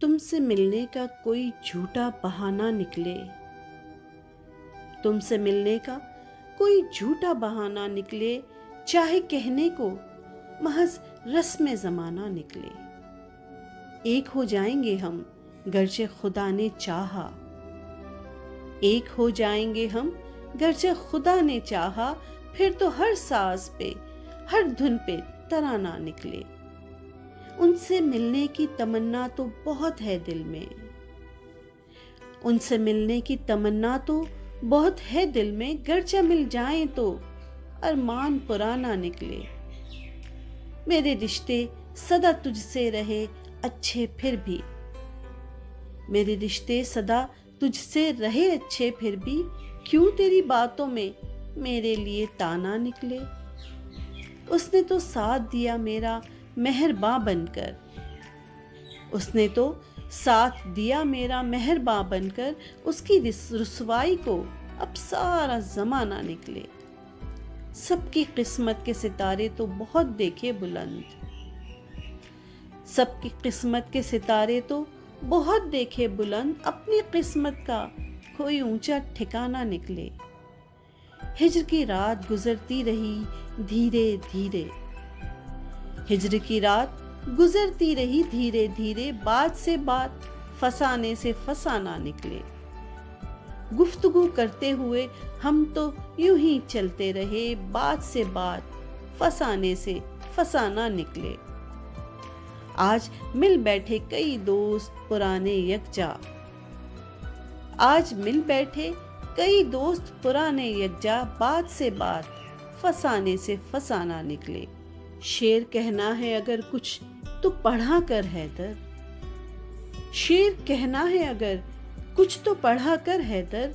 तुमसे मिलने का कोई झूठा बहाना निकले, तुमसे मिलने का कोई झूठा बहाना निकले, चाहे कहने को महज रस्म ज़माना निकले। एक हो जाएंगे हम गर्चे खुदा ने चाहा, एक हो जाएंगे हम गर्चे खुदा ने चाहा, फिर तो हर साज पे हर धुन पे तराना निकले। उनसे मिलने की तमन्ना तो बहुत है दिल में, उनसे मिलने की तमन्ना तो बहुत है दिल में, गर्चा मिल जाए तो अरमान पुराना निकले। मेरे रिश्ते सदा तुझसे रहे अच्छे फिर भी, मेरे रिश्ते सदा तुझसे रहे अच्छे फिर भी, क्यों तेरी बातों में मेरे लिए ताना निकले। उसने तो साथ दिया मेरा मेहरबां बनकर, उसने तो साथ दिया मेरा मेहरबां बनकर, उसकी रुसवाई को अब सारा जमाना निकले। सबकी किस्मत के सितारे तो बहुत देखे बुलंद, सबकी किस्मत के सितारे तो बहुत देखे बुलंद, अपनी किस्मत का कोई ऊंचा ठिकाना निकले। हिज्र की रात गुजरती रही धीरे धीरे, हिज्र की रात गुजरती रही धीरे धीरे, बात से बात फसाने से फसाना निकले। गुफ्तगू करते हुए हम तो यूं ही चलते रहे, बात से बात फसाने से फसाना निकले। आज मिल बैठे कई दोस्त पुराने यकजा, आज मिल बैठे कई दोस्त पुराने यकजा, बात से बात फसाने से फसाना निकले। शेर कहना है अगर कुछ तो पढ़ा कर हैदर, शेर कहना है अगर कुछ तो पढ़ा कर हैदर,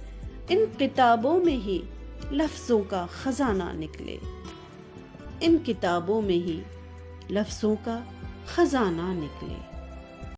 इन किताबों में ही लफ्ज़ों का खजाना निकले, इन किताबों में ही लफ्ज़ों का खजाना निकले।